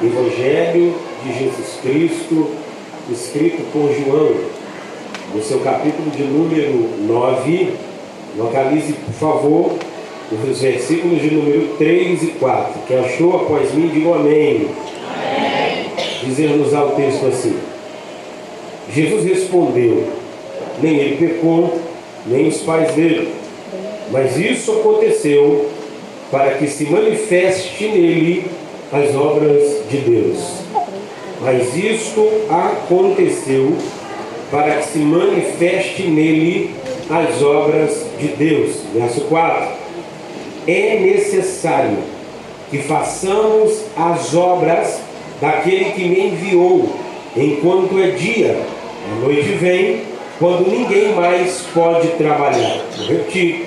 Evangelho de Jesus Cristo, escrito por João, no seu capítulo de número 9, localize, por favor, os versículos de número 3 e 4. Quem achou após mim, diga amém. Amém. Dizer-nos ao texto assim: Jesus respondeu: nem ele pecou, nem os pais dele, mas isso aconteceu para que se manifeste nele as obras de Deus. Mas isto aconteceu para que se manifeste nele as obras de Deus. Verso 4. É necessário que façamos as obras daquele que me enviou, enquanto é dia. A noite vem, quando ninguém mais pode trabalhar. Vou repetir.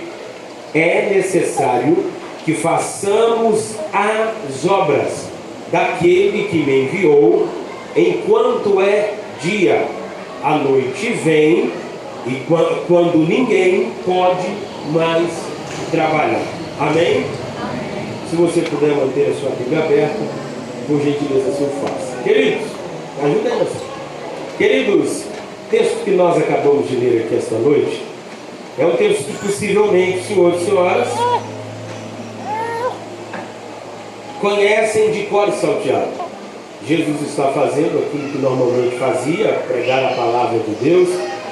É necessário que façamos as obras daquele que me enviou, enquanto é dia. A noite vem, e quando ninguém pode mais trabalhar. Amém? Se você puder manter a sua Bíblia aberta, por gentileza, assim o faça. Queridos, ajuda aí, você. Queridos, o texto que nós acabamos de ler aqui esta noite é um texto que possivelmente, senhores e senhoras, conhecem de cor salteado. Jesus está fazendo aquilo que normalmente fazia, pregar a palavra de Deus,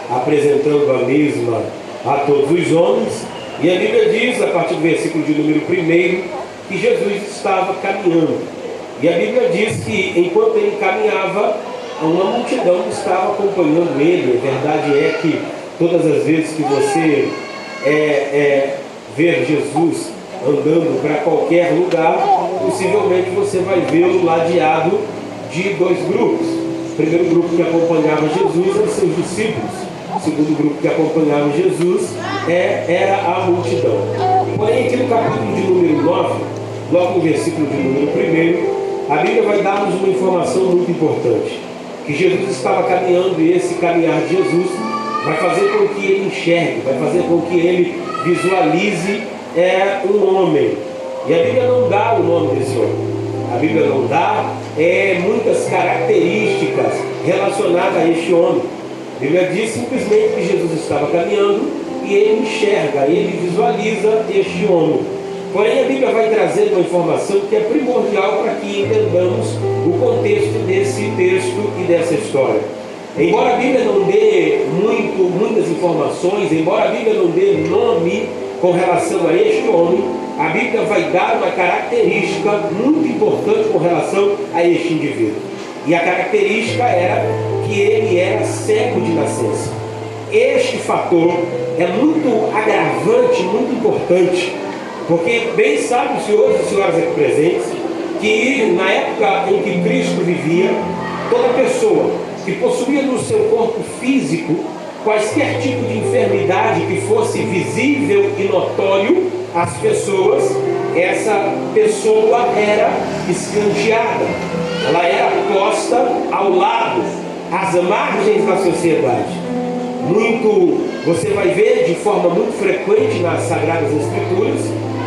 apresentando a mesma a todos os homens. E a Bíblia diz, a partir do versículo de número 1, que Jesus estava caminhando. E a Bíblia diz que enquanto ele caminhava, uma multidão estava acompanhando ele. A verdade é que todas as vezes que você ver Jesus andando para qualquer lugar, possivelmente você vai vê-lo ladeado de dois grupos. O primeiro grupo que acompanhava Jesus eram seus discípulos. O segundo grupo que acompanhava Jesus era a multidão. Porém, aqui no capítulo de número 9, logo no versículo de número 1, a Bíblia vai dar-nos uma informação muito importante. Que Jesus estava caminhando, e esse caminhar de Jesus vai fazer com que ele enxergue, vai fazer com que ele visualize um homem. E a Bíblia não dá o nome desse homem. A Bíblia não dá muitas características relacionadas a este homem. A Bíblia diz simplesmente que Jesus estava caminhando e ele enxerga, ele visualiza este homem. Porém, a Bíblia vai trazer uma informação que é primordial para que entendamos o contexto desse texto e dessa história. Embora a Bíblia não dê muitas informações, embora a Bíblia não dê nome com relação a este homem, a Bíblia vai dar uma característica muito importante com relação a este indivíduo. E a característica era que ele era cego de nascença. Este fator é muito agravante, muito importante, porque bem sabem os senhores e senhoras aqui presentes, que na época em que Cristo vivia, toda pessoa que possuía no seu corpo físico quaisquer tipo de enfermidade que fosse visível e notório às pessoas, essa pessoa era escanteada, ela era posta ao lado, às margens da sociedade. Você vai ver de forma muito frequente nas Sagradas Escrituras,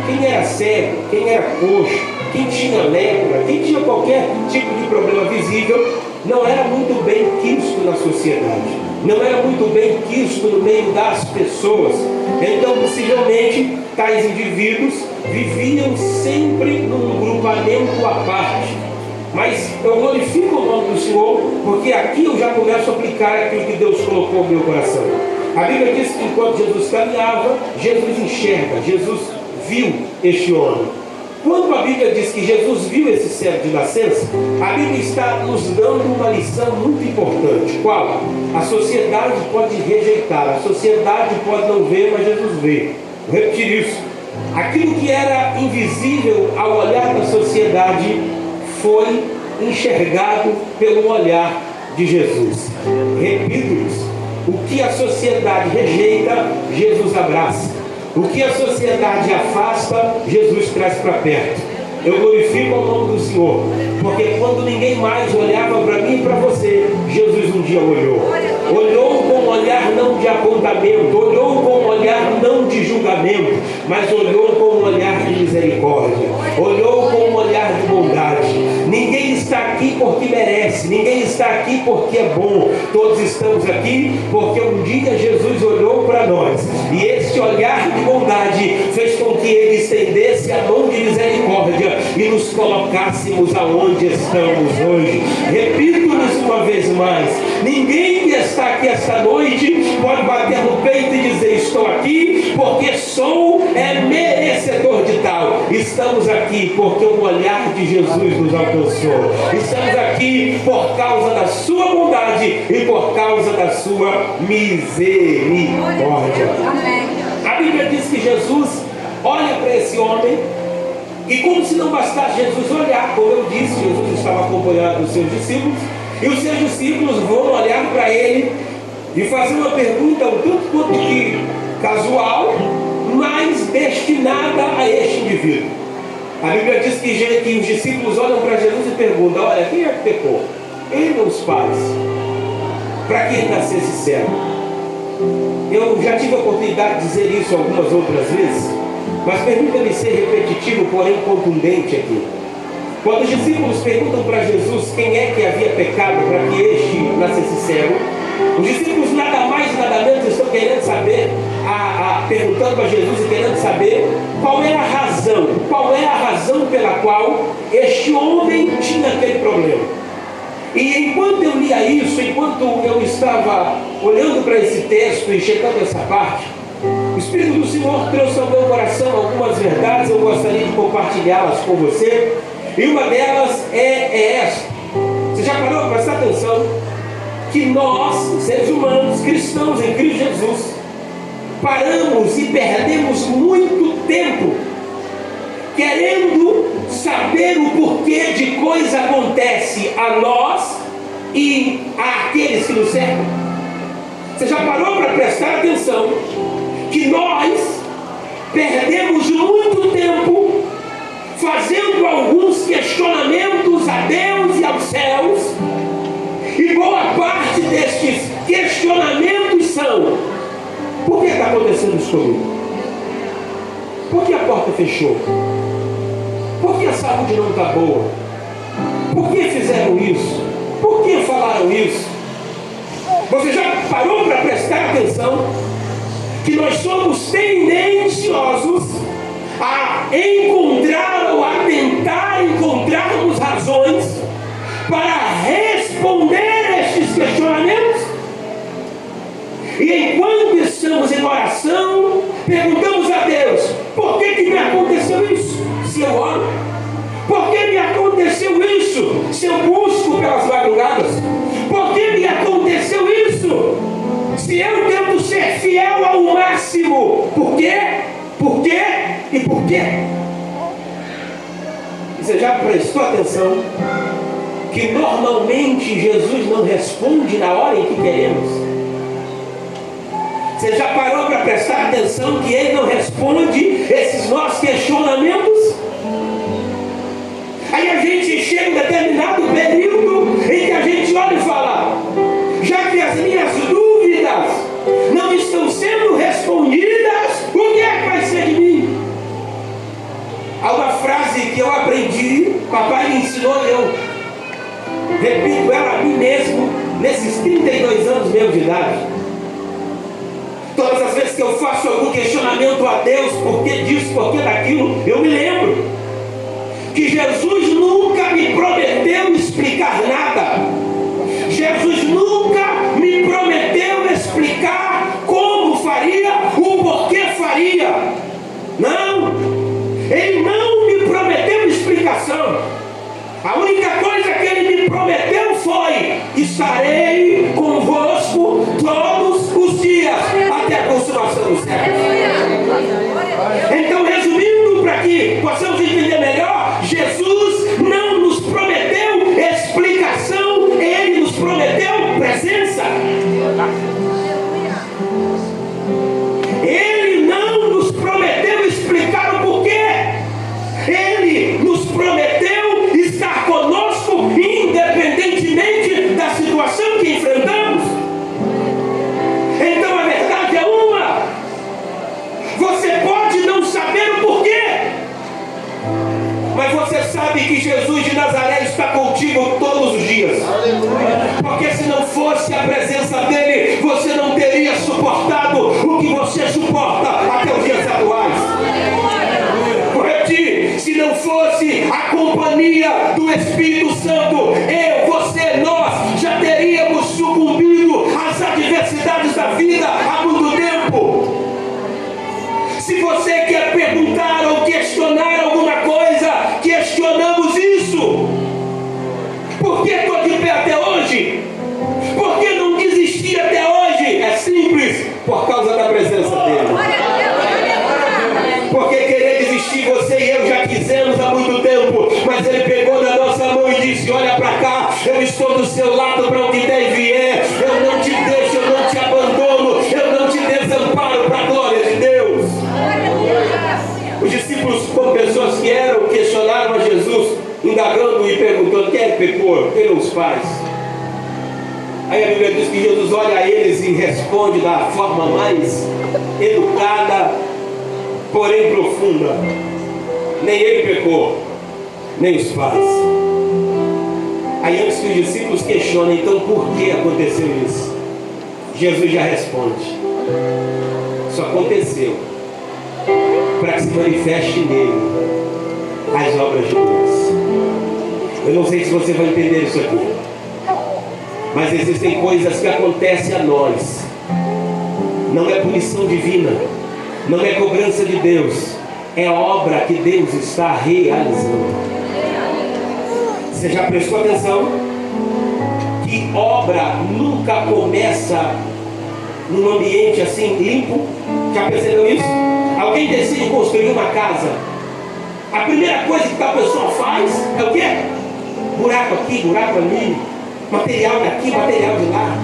quem era cego, quem era coxo, quem tinha lepra, quem tinha qualquer tipo de problema visível, não era muito bem quisto na sociedade, não era muito bem quisto no meio das pessoas. Então, possivelmente, tais indivíduos viviam sempre num grupamento à parte. Mas eu glorifico o nome do Senhor, porque aqui eu já começo a aplicar aquilo que Deus colocou no meu coração. A Bíblia diz que enquanto Jesus caminhava, Jesus enxerga, Jesus viu este homem. Quando a Bíblia diz que Jesus viu esse cego de nascença, a Bíblia está nos dando uma lição muito importante. Qual? A sociedade pode rejeitar, a sociedade pode não ver, mas Jesus vê. Vou repetir isso. Aquilo que era invisível ao olhar da sociedade foi enxergado pelo olhar de Jesus. Repito-lhes, o que a sociedade rejeita, Jesus abraça. O que a sociedade afasta, Jesus traz para perto. Eu glorifico o nome do Senhor, porque quando ninguém mais olhava para mim e para você, Jesus um dia olhou. Olhou com um olhar não de apontamento, olhou com um olhar não de julgamento, mas olhou com um olhar de misericórdia, olhou com um olhar de bondade. Ninguém está merece. Ninguém está aqui porque é bom. Todos estamos aqui porque um dia Jesus olhou para nós. E este olhar de bondade fez com que Ele estendesse a mão de misericórdia e nos colocássemos aonde estamos hoje. Repito-nos uma vez mais: ninguém que está aqui esta noite pode bater no peito e dizer: estou aqui porque sou merecedor de tal. Estamos aqui porque o olhar de Jesus nos alcançou. Estamos aqui por causa da sua bondade e por causa da sua misericórdia. A Bíblia diz que Jesus olha para esse homem e, como se não bastasse Jesus olhar, como eu disse, Jesus estava acompanhado dos seus discípulos, e os seus discípulos vão olhar para ele e fazer uma pergunta um tanto quanto que casual, mas destinada a este indivíduo. A Bíblia diz que os discípulos olham para Jesus e perguntam: olha, quem é que pecou? Ele ou os pais? Para que ele nascesse cego? Eu já tive a oportunidade de dizer isso algumas outras vezes, mas permita-me ser repetitivo, porém contundente aqui. Quando os discípulos perguntam para Jesus quem é que havia pecado para que este nascesse cego, os discípulos nada mais nada menos estão querendo saber, perguntando para Jesus e querendo saber qual é a razão pela qual este homem tinha aquele problema. E enquanto eu lia isso, enquanto eu estava olhando para esse texto e chegando a essa parte, o Espírito do Senhor trouxe ao meu coração algumas verdades. Eu gostaria de compartilhá-las com você, e uma delas é esta. Você já parou para prestar atenção que nós, seres humanos, cristãos em Cristo Jesus, paramos e perdemos muito tempo querendo saber o porquê de coisa acontece a nós e àqueles que nos cercam? Você já parou para prestar atenção que nós perdemos muito tempo fazendo alguns questionamentos a Deus e aos céus, e boa parte destes questionamentos são: por que está acontecendo isso comigo? Por que a porta fechou? Por que a saúde não está boa? Por que fizeram isso? Por que falaram isso? Você já parou para prestar atenção que nós somos tendenciosos a encontrar ou a tentar encontrarmos razões para responder estes questionamentos? E enquanto estamos em oração, perguntamos a Deus: por que me aconteceu isso se eu oro? Por que me aconteceu isso se eu busco pelas madrugadas? Por que me aconteceu isso se eu tento ser fiel ao máximo? Por quê? Por quê? E por quê? Você já prestou atenção que normalmente Jesus não responde na hora em que queremos? Você já parou para prestar atenção que Ele não responde esses nossos questionamentos? Aí a gente chega em um determinado período em que a gente olha e fala: já que as minhas dúvidas não estão sendo respondidas, o que é que vai ser de mim? Há uma frase que eu aprendi, papai me ensinou e eu repito ela a mim mesmo nesses 32 anos meus de idade. Todas as vezes que eu faço algum questionamento a Deus, por que disso, por que daquilo, eu me lembro que Jesus nunca me prometeu explicar nada. Jesus nunca me prometeu explicar como faria, o porquê faria. Não, Ele não me prometeu explicação. A única coisa que Ele me prometeu foi: estarei convosco todos os dias até a consumação dos séculos. Então, resumindo, para que possamos entender melhor, Jesus não nos prometeu explicação, Ele nos prometeu presença. Ele não nos prometeu explicar o porquê. Ele nos prometeu estar conosco independentemente da situação que dias. Porque se não fosse a presença dele, você não teria suportado o que você suporta até os dias atuais. Vou repetir, se não fosse a companhia do Espírito Santo, eu, você, nós já teríamos sucumbido às adversidades da vida há muito tempo. Se você quer perguntar ou questionar alguma coisa, questionamos isso. Por que estou de pé até hoje? Por que não desisti até hoje? É simples, por causa da presença dele. Porque querer desistir, você e eu já quisemos há muito tempo, mas ele pegou na nossa mão e disse: olha para cá, eu estou do seu lado para onde der e vier, eu não te deixo, eu não te abandono, eu não te desamparo, para a glória de Deus. Os discípulos, como pessoas que eram, questionaram a Jesus, indagando e perguntando: quem é que pecou? Eram os pais. Aí a Bíblia diz que Jesus olha a eles e responde da forma mais educada, porém profunda: nem ele pecou, nem os pais. Aí antes que os discípulos questionem, então por que aconteceu isso? Jesus já responde: isso aconteceu para que se manifeste nele as obras de Deus. Eu não sei se você vai entender isso aqui, mas existem coisas que acontecem a nós. Não é punição divina, não é cobrança de Deus, é obra que Deus está realizando. Você já prestou atenção que obra nunca começa num ambiente assim limpo? Já percebeu isso? Alguém decide construir uma casa, a primeira coisa que a pessoa faz é o quê? Buraco aqui, buraco ali, material daqui, material de lá.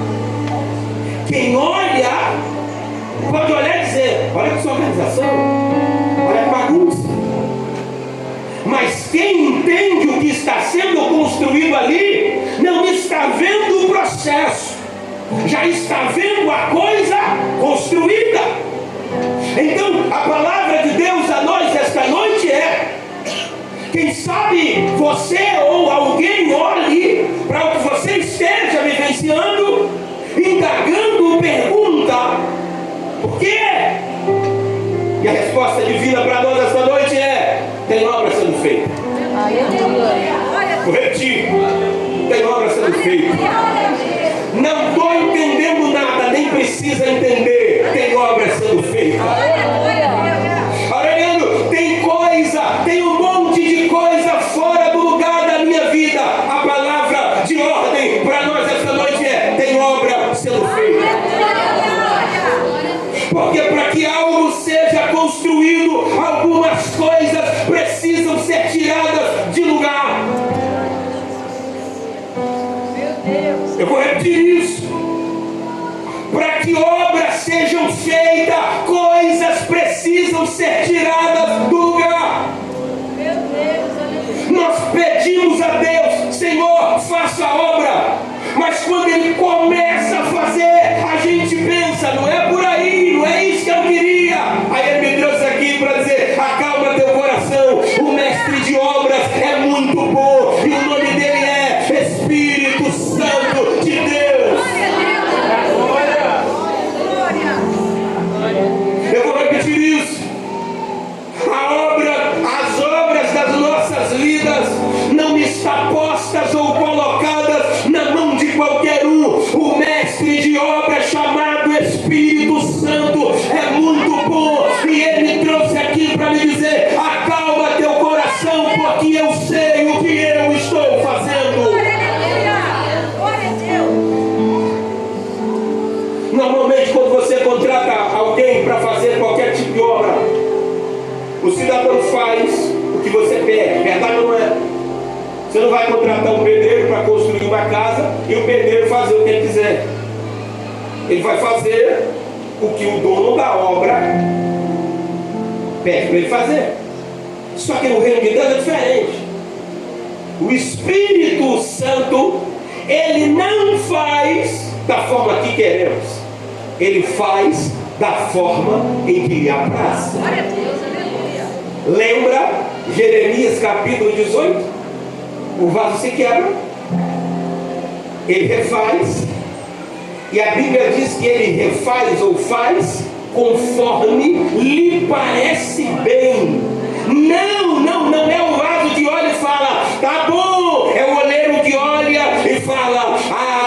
Quem olha, pode olhar e dizer: olha que sua organização, olha que bagunça. Mas quem entende o que está sendo construído ali, não está vendo o processo, já está vendo a coisa construída. Então a palavra de Deus a nós esta noite é: quem sabe você ou alguém olhe para o que você esteja vivenciando, indagando, pergunta: por quê? E a resposta divina para nós esta noite é: tem obra sendo feita. Vou repetir: tem obra sendo feita. Não estou entendendo nada, nem precisa entender. Tem obra sendo feita. Aureliano, tem coisa, tem um monte de coisa fora do lugar da minha vida. A palavra de ordem para nós esta noite é: tem obra sendo feita. Porque para que algo seja construído, algumas coisas precisam ser tiradas de lugar. Eu vou repetir isso. Para que obras sejam feitas, coisas precisam ser tiradas do lugar. Nós pedimos a Deus: Senhor, faça a obra. Mas quando Ele começa a fazer, a gente pensa: não é por aí, não é isso que eu queria. Aí Ele me trouxe aqui para dizer: acalma teu coração. O mestre de obras é muito bom, e o nome dele é Espírito Santo de Deus. Eu vou repetir isso. As obras das nossas vidas não estão postas ou colocadas na mão de qualquer um. O mestre de obra chamado Espírito Santo é muito bom, e ele me trouxe aqui para me dizer: acalma teu coração, porque eu sei o que eu estou fazendo. Normalmente, quando você contrata alguém para fazer qualquer tipo de obra, o cidadão faz o que você pede. Verdade ou não é? Você não vai contratar um pedreiro para construir uma casa e o pedreiro fazer o que ele quiser. Ele vai fazer o que o dono da obra pede para ele fazer. Só que no reino de Deus é diferente. O Espírito Santo, ele não faz da forma que queremos. Ele faz da forma em que lhe apraz. Lembra Jeremias capítulo 18? O vaso se quebra Ele refaz. E a Bíblia diz que ele refaz ou faz conforme lhe parece bem. Não é o vaso que olha e fala, tá bom. É o oleiro que olha e fala,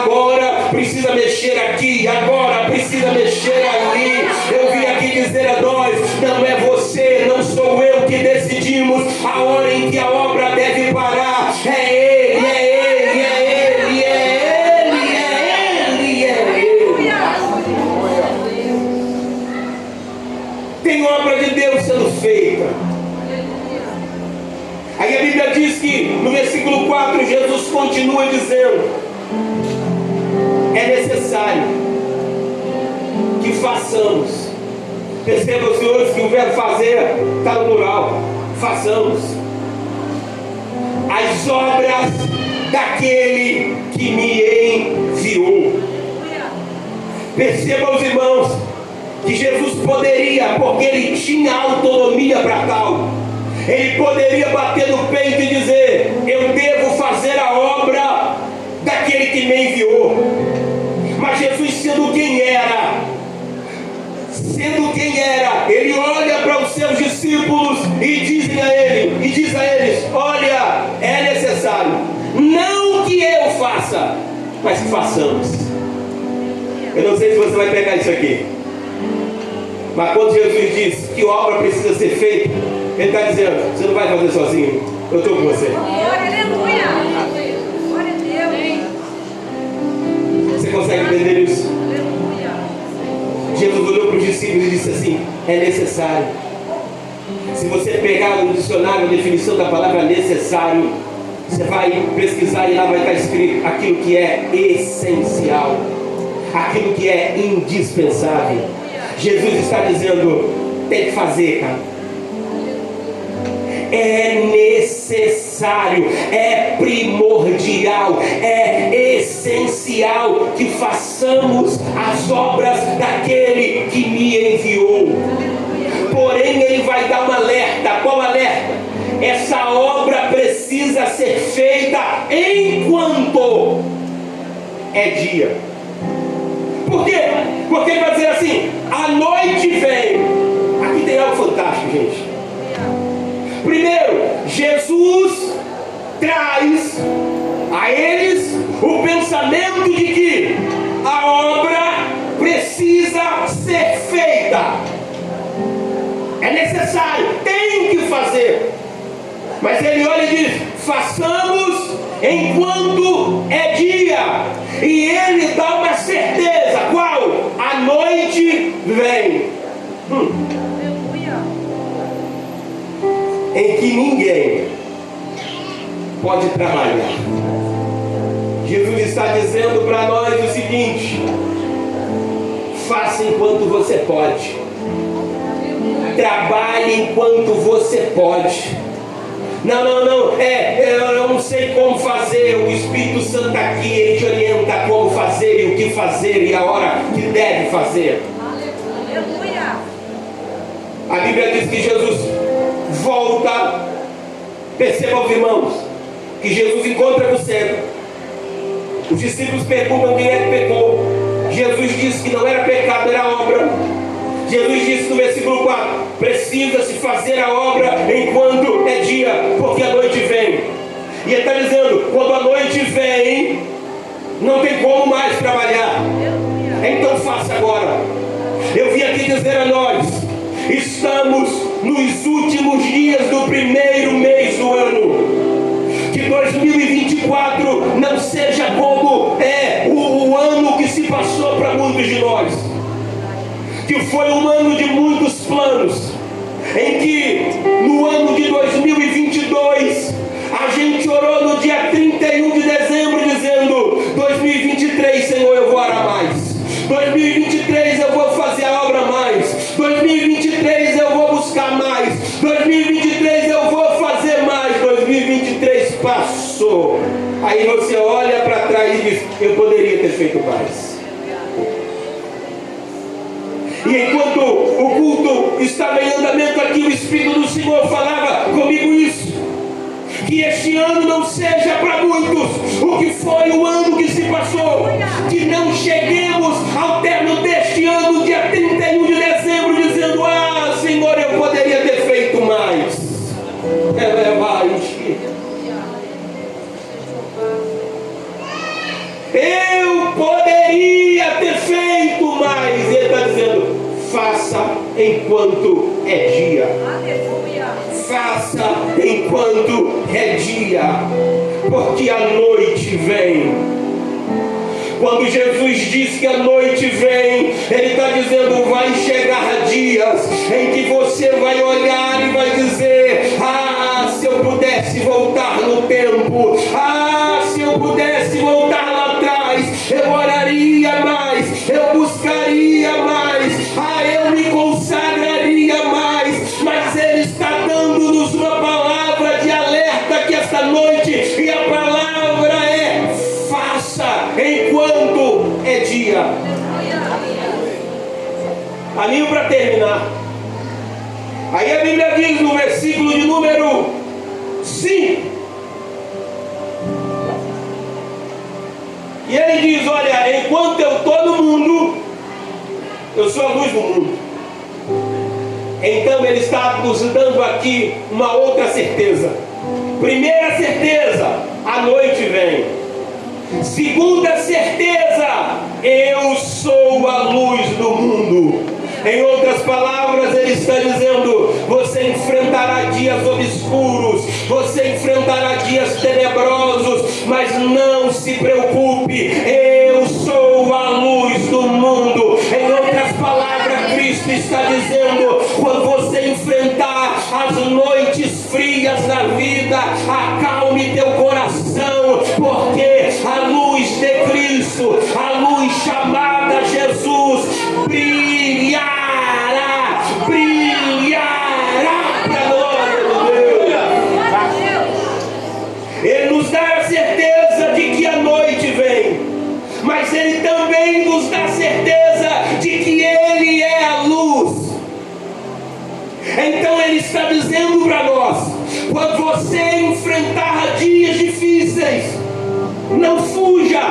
agora precisa mexer aqui, agora precisa mexer ali. Eu vim aqui dizer a nós, não é você, não sou eu que decidimos a hora em que a obra deve parar. É Ele, é Ele, é Ele, é Ele, é Ele, é Ele. Tem obra de Deus sendo feita. Aí a Bíblia diz que no versículo 4 Jesus continua dizendo, é necessário que façamos. Percebam, senhores, que o verbo fazer está no plural. Façamos as obras daquele que me enviou. Percebam, os irmãos, que Jesus poderia, porque ele tinha autonomia para tal, ele poderia bater no peito e dizer, eu devo fazer a obra daquele que me enviou. Mas Jesus, sendo quem era, ele olha para os seus discípulos e diz a eles, olha, é necessário, não que eu faça, mas que façamos. Eu não sei se você vai pegar isso aqui, mas quando Jesus diz que a obra precisa ser feita, ele está dizendo, você não vai fazer sozinho, eu estou com você. Aleluia! Glória a Deus! Você consegue entender isso? Jesus olhou para os discípulos e disse assim, é necessário. Se você pegar no dicionário a definição da palavra necessário, você vai pesquisar e lá vai estar escrito aquilo que é essencial, aquilo que é indispensável. Jesus está dizendo, tem que fazer, cara. É necessário, é primordial, é essencial que façamos as obras daquele que me enviou. Porém, ele vai dar um alerta. Qual alerta? Essa obra precisa ser feita enquanto é dia. Por quê? Porque ele vai dizer assim, a noite vem. Aqui tem algo fantástico, gente. Primeiro, Jesus traz a eles o pensamento de que a obra precisa ser feita. É necessário, tem que fazer. Mas ele olha e diz, façamos enquanto é dia. E ele dá uma certeza, qual? A noite vem. Em que ninguém pode trabalhar. Jesus está dizendo para nós o seguinte, faça enquanto você pode, trabalhe enquanto você pode. Não, eu não sei como fazer. O Espírito Santo está aqui, ele te orienta como fazer e o que fazer e a hora que deve fazer. Aleluia. A Bíblia diz que Jesus volta. Percebam, irmãos, que Jesus encontra no cego. Os discípulos perguntam quem é que pecou. Jesus disse que não era pecado, era obra. Jesus disse no versículo 4, precisa-se fazer a obra enquanto é dia, porque a noite vem. E ele está dizendo, quando a noite vem, não tem como mais trabalhar. Então faça agora. Eu vim aqui dizer a nós, estamos nos últimos dias do primeiro mês do ano. Que 2024 não seja como o ano que se passou para muitos de nós, que foi um ano de muitos planos, em que no ano de 2022 a gente orou no dia 31 de dezembro dizendo, 2023, Senhor, eu vou orar mais, 2023 eu vou fazer a obra mais, 2023 eu vou buscar mais, 2023 eu vou fazer mais. 2023 passou. Aí você olha para trás e diz, eu poderia ter feito mais. E enquanto o culto estava em andamento aqui, o Espírito do Senhor falava comigo isso, que este ano não seja para muitos o que foi o ano que se passou Eu poderia ter feito mais. Ele está dizendo: faça enquanto é dia. Aleluia. Faça enquanto é dia, porque a noite vem. Quando Jesus diz que a noite vem, Ele está dizendo: vai chegar dias em que você vai olhar e vai dizer: ah, se eu pudesse voltar no tempo, ah, se eu pudesse voltar lá atrás, eu oraria mais, eu buscaria mais, ah, eu me consagraria mais. Mas Ele está dando-nos uma palavra de alerta aqui esta noite, e a palavra é: faça enquanto é dia. Ali para terminar, aí a Bíblia diz no versículo de número 5, e ele diz: olha, enquanto eu estou no mundo, eu sou a luz do mundo. Então ele está nos dando aqui uma outra certeza. Primeira certeza: a noite vem. Segunda certeza: eu sou a luz do mundo. Em outras palavras, ele está dizendo: você enfrentará dias obscuros, você enfrentará dias tenebrosos, mas não se preocupe, eu sou a luz do mundo. Em outras palavras, Cristo está dizendo: quando você enfrentar as noites frias da vida, acalme teu coração, porque a luz de Cristo, a luz chamada Jesus, brilhará para a glória de Deus. Ele nos dá a certeza de que a noite vem, mas Ele também nos dá a certeza de que Ele é a luz. Então Ele está dizendo para nós: quando você enfrentar dias difíceis, não fuja,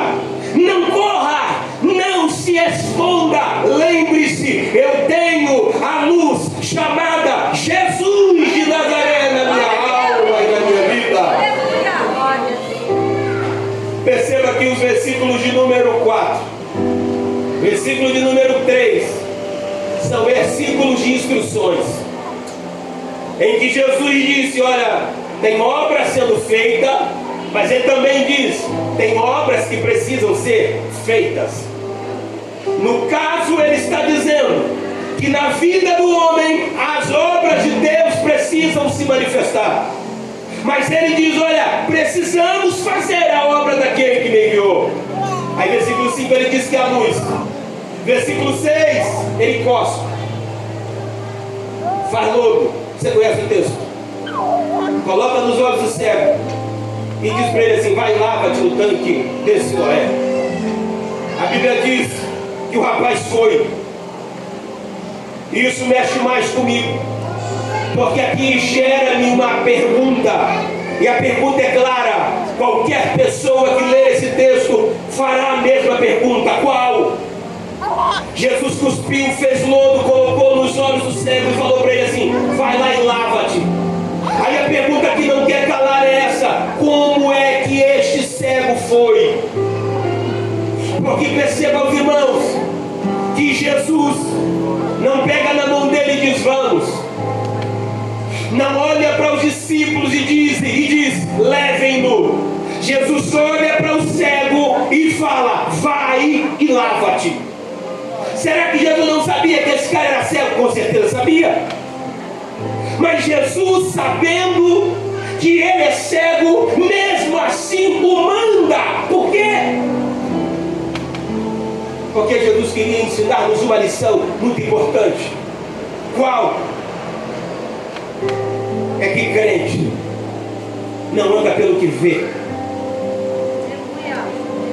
não corra, não se esconda. Lembre-se, eu tenho a luz chamada Jesus de Nazaré na minha alma e na minha vida. Perceba aqui os versículos de número 4, versículo de número 3, são versículos de instruções, em que Jesus disse: olha, tem obra sendo feita, mas Ele também diz: tem obras que precisam ser feitas. No caso, Ele está dizendo que na vida do homem as obras de Deus precisam se manifestar. Mas Ele diz: olha, precisamos fazer a obra daquele que me enviou. Aí versículo 5 Ele diz que é a luz. Versículo 6, Ele cospe, faz lodo. Você conhece o texto? Coloca nos olhos do cego e diz para ele assim: vai e lava-te no tanque desse Siloé. A Bíblia diz que o rapaz foi. Isso mexe mais comigo, porque aqui gera-me uma pergunta, e a pergunta é clara. Qualquer pessoa que ler esse texto fará a mesma pergunta: qual? Jesus cuspiu, fez lodo, colocou nos olhos do cego e falou para ele assim: vai lá e lava-te. Aí a pergunta que não quer calar é essa: como é que este cego foi? Porque perceba, os irmãos, que Jesus não pega na mão dele e diz: vamos. Não olha para os discípulos e diz: levem-no. Jesus olha para o cego e fala: vai e lava-te. Será que Jesus não sabia que esse cara era cego? Com certeza sabia. Mas Jesus, sabendo que ele é cego, mesmo assim o manda. Por quê? Porque Jesus queria ensinar-nos uma lição muito importante. Qual? É que crente não anda pelo que vê,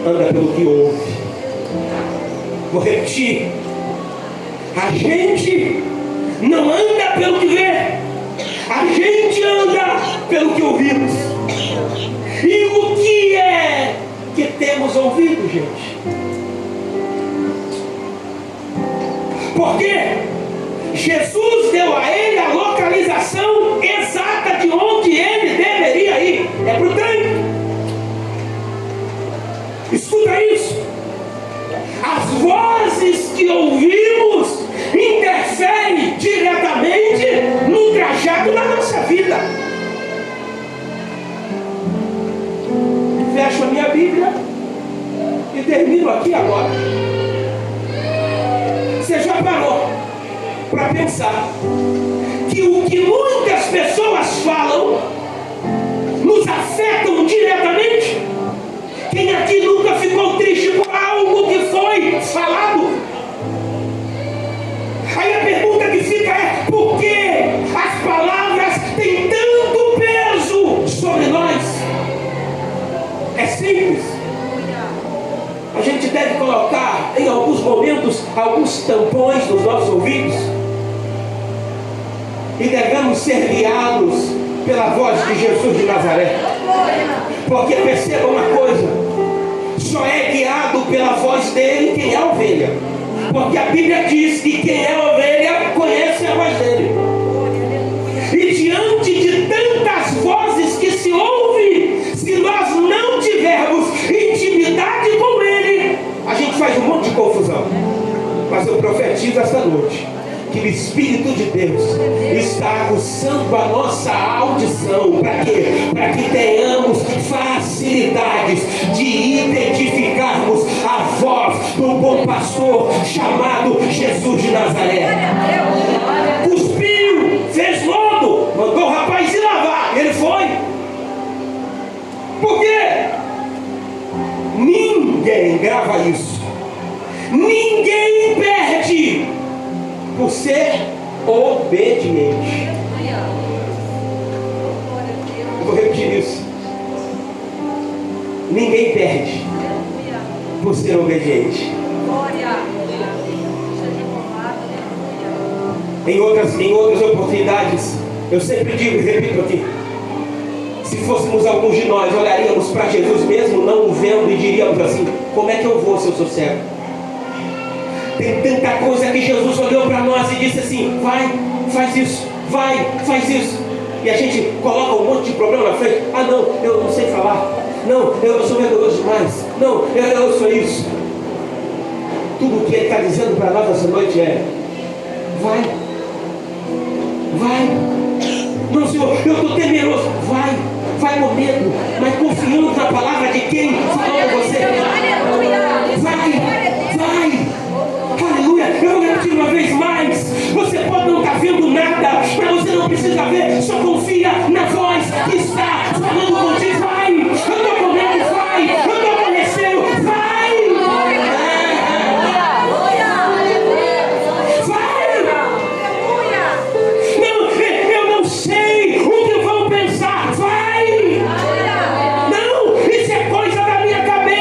anda pelo que ouve. Vou repetir: a gente não anda pelo que vê, a gente anda pelo que ouvimos. E o que é que temos ouvido, gente? Porque Jesus deu a ele a localização exata de onde ele deveria ir. É para o tanque. Escuta isso. As vozes que ouvimos interferem diretamente no trajeto da nossa vida. Fecho a minha Bíblia e termino aqui agora. Você já parou para pensar que o que muitas pessoas falam nos afetam diretamente? Quem aqui nunca ficou triste por algo que foi falado? Aí a pergunta que fica é: por que as palavras têm tanto peso sobre nós? É simples. A gente deve colocar em alguns momentos alguns tampões nos nossos ouvidos e devemos ser guiados pela voz de Jesus de Nazaré. Porque perceba uma coisa: só é guiado pela voz dele quem é ovelha. Porque a Bíblia diz que quem é ovelha conhece a voz dele. E diante de tantas vozes que se ouve, se nós não tivermos intimidade com ele, a gente faz um monte de confusão. Mas eu profetizo esta noite que o Espírito de Deus está aguçando a nossa audição. Para quê? Para que tenhamos facilidades de identificarmos a voz do bom pastor chamado Jesus de Nazaré. Cuspiu, fez lodo, mandou o rapaz se lavar, ele foi. Por quê? Ninguém grava isso. Ninguém perde por ser obediente. Eu vou repetir isso. Ninguém perde por ser obediente. Em outras oportunidades, eu sempre digo e repito aqui: se fôssemos alguns de nós, olharíamos para Jesus mesmo não o vendo e diríamos assim: como é que eu vou se eu sou cego? Tem tanta coisa que Jesus olhou para nós e disse assim: vai, faz isso, vai, faz isso. E a gente coloca um monte de problema na frente. Ah não, eu não sei falar. Não, eu sou medroso demais. Não, eu sou isso. Tudo o que ele está dizendo para nós essa noite é: vai, vai. Não, Senhor, eu estou temeroso. Vai com medo, mas confiando na palavra de quem falou com você. Vai. Aleluia. Eu vou repetir uma vez mais: você pode não estar vendo nada, mas você não precisa ver. Só confia na voz que está falando contigo. Vai. Eu estou com medo. Vai. Eu estou com receio. Vai. Não, eu não sei o que vão pensar. Vai. Não, isso é coisa da minha cabeça.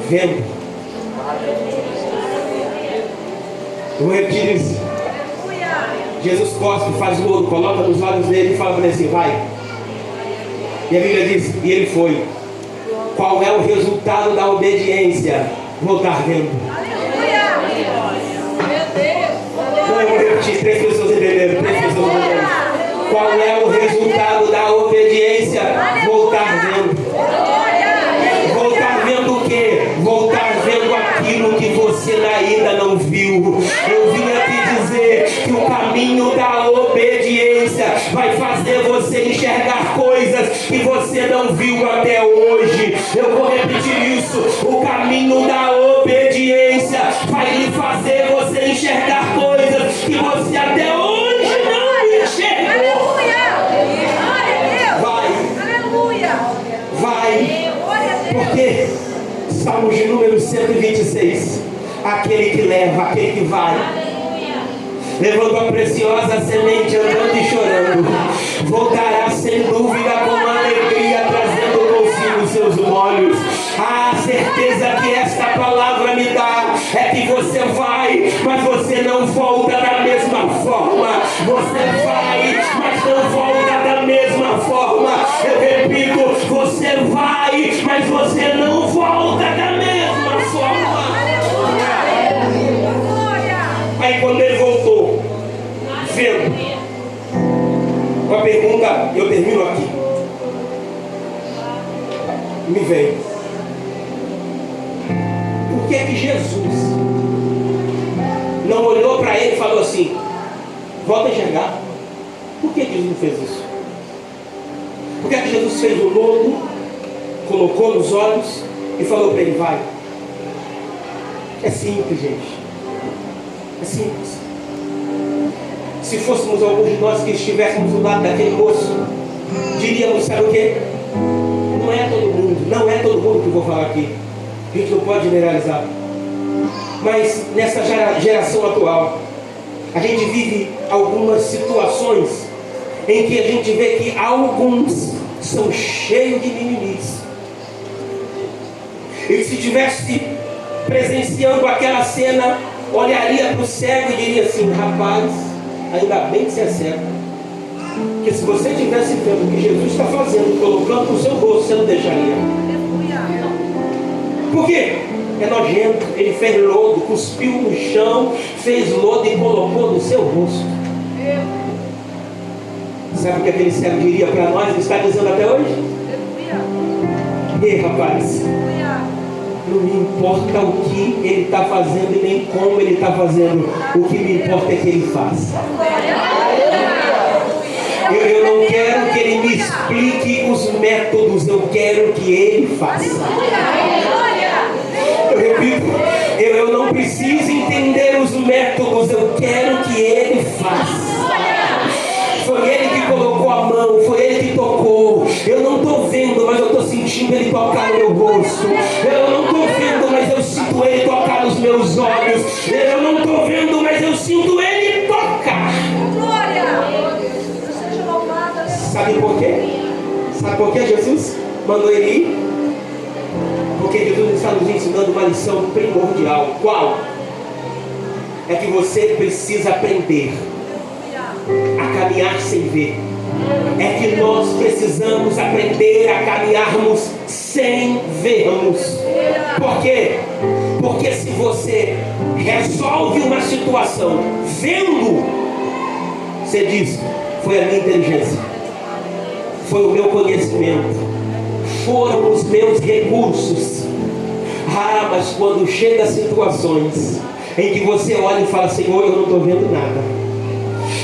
vendo. Eu vou repetir isso. Jesus cospe, faz lodo, coloca nos olhos dele e fala para ele assim, vai. E a Bíblia diz, e ele foi. Qual é o resultado da obediência? Voltar vendo. Não, eu vou repetir, 3 pessoas entenderam, 3 pessoas entenderam. Qual é o resultado da obediência? Voltar vendo. Voltar vendo o quê? Voltar vendo aquilo que você ainda não viu. Eu vim aqui dizer que o caminho da obediência vai fazer você enxergar coisas que você não viu até hoje. Eu vou repetir isso. O caminho da obediência vai lhe fazer você enxergar coisas que você até hoje não enxergou. Vai. Porque Salmos de número 126, aquele que leva, aquele que vai, levando a preciosa semente, andando e chorando, voltará sem dúvida com alegria, trazendo consigo seus molhos. A certeza que esta palavra me dá é que você vai, mas você não volta da mesma forma. Você vai, mas não volta da mesma forma. Eu repito, você vai, mas você não volta da mesma forma. Aí quando ele voltou, vendo, uma pergunta, eu termino aqui. Me vem. Por que Jesus não olhou para ele e falou assim, volta a enxergar? Por que Jesus não fez isso? Por que Jesus fez o lodo, colocou nos olhos e falou para ele, vai? É simples, gente. É simples. Se fôssemos alguns de nós que estivéssemos do lado daquele moço, diríamos, sabe o quê? Não é todo mundo que eu vou falar aqui. A gente não pode generalizar. Mas nessa geração atual, a gente vive algumas situações em que a gente vê que alguns são cheios de mimimis. E se estivesse presenciando aquela cena, olharia para o cego e diria assim, rapaz, ainda bem que você é cego. Porque se você estivesse vendo o que Jesus está fazendo, colocando no seu rosto, você não deixaria. Por quê? É nojento. Ele fez lodo, cuspiu no chão, fez lodo e colocou no seu rosto. Sabe o que aquele cego diria para nós? Ele está dizendo até hoje? Ei, rapaz, não me importa o que ele está fazendo e nem como ele está fazendo. O que me importa é que ele faça. Eu não quero que ele me explique os métodos, eu quero que ele faça. Eu repito, eu não preciso entender os métodos, eu quero que ele faça. Foi ele que colocou a mão, foi ele que tocou. Eu não estou vendo, mas eu estou sentindo ele tocar no meu rosto. Eu não estou vendo, mas eu sinto ele tocar nos meus olhos. Eu não estou vendo, mas eu sinto ele tocar. Sabe por quê? Sabe por que Jesus mandou ele ir? Porque Jesus está nos ensinando uma lição primordial. Qual? É que você precisa aprender a caminhar sem ver. É que nós precisamos aprender a caminharmos sem vermos. Por quê? Porque se você resolve uma situação vendo, você diz, foi a minha inteligência, foi o meu conhecimento, foram os meus recursos. Mas quando chega situações em que você olha e fala, Senhor, eu não estou vendo nada.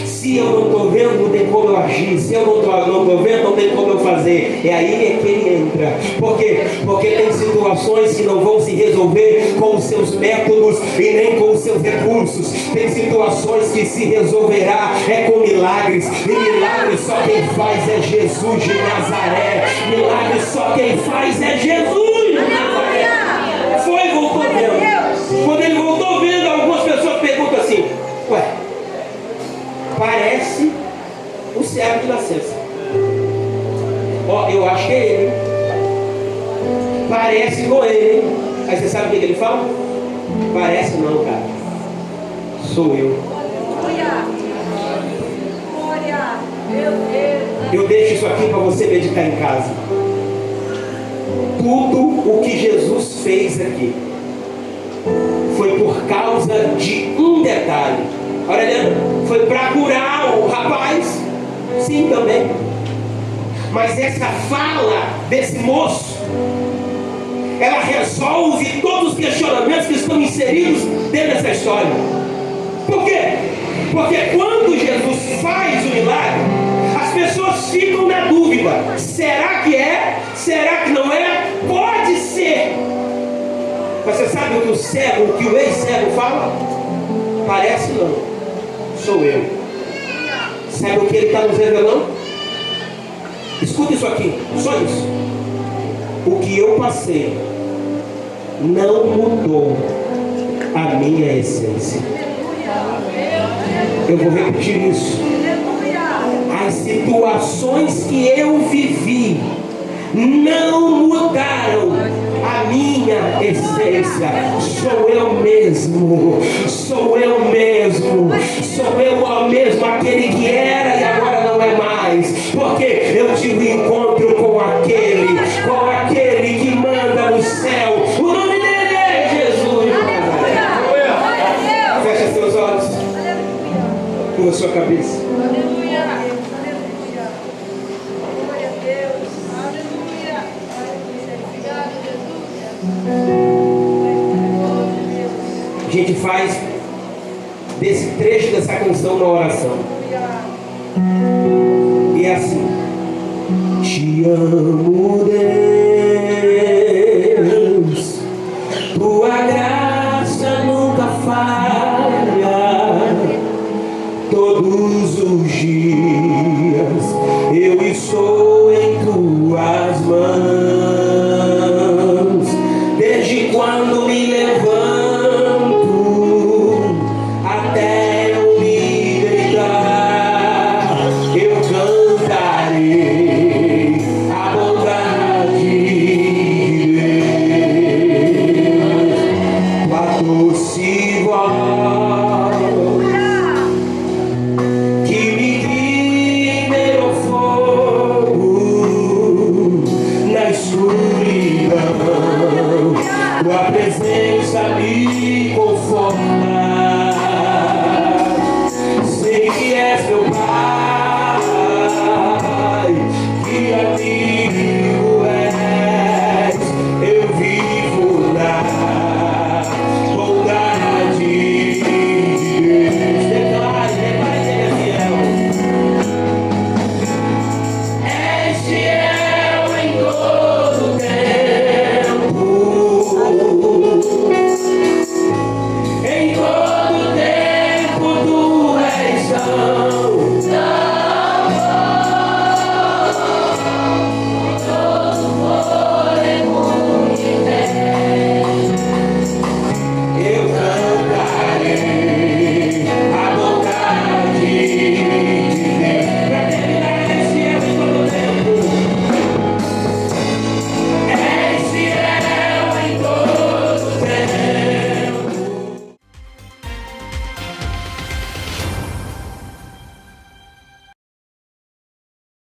Se eu não estou vendo, não tem como eu agir. Se eu não estou vendo, não tem como eu fazer. É aí que ele entra. Por quê? Porque tem situações que não vão se resolver com os seus métodos e nem com os seus recursos. Tem situações que se resolverá com milagres. E milagres só quem faz é Jesus de Nazaré. Milagres só quem faz é Jesus de Nazaré. Foi e voltou vendo. Quando ele voltou vendo, algumas pessoas perguntam assim, ué, parece o cego de nascença. Eu acho que é ele. Parece com ele. Aí você sabe que ele fala? Parece não, cara. Sou eu. Aleluia. Glória. Meu Deus. Eu deixo isso aqui para você meditar em casa. Tudo o que Jesus fez aqui foi por causa de um detalhe. Olha, Leandro, foi para curar o rapaz? Sim, também. Mas essa fala desse moço, ela resolve todos os questionamentos que estão inseridos dentro dessa história. Por quê? Porque quando Jesus faz o milagre, as pessoas ficam na dúvida: será que é? Será que não é? Pode ser. Mas você sabe o que o cego, o que o ex-cego fala? Parece não, sou eu. Sabe o que ele está nos revelando? Escuta isso aqui, só isso. O que eu passei não mudou a minha essência. Eu vou repetir isso. As situações que eu vivi não mudaram a minha essência. Sou eu mesmo. Sou eu mesmo. Sou eu mesmo, aquele que era e agora não é mais. Porque eu tive encontro com aquele que manda no céu. O nome dele é Jesus. Fecha seus olhos. Curva sua cabeça. A gente faz desse trecho dessa canção uma oração. E é assim: te amo, Deus, tua graça nunca falha. Todos os dias eu estou em tuas mãos. Desde quando me levanto até eu me deitar, eu cantarei a bondade de Deus. Tua doce voz que me guia no fogo, na escuridão. Tua presença me conforta.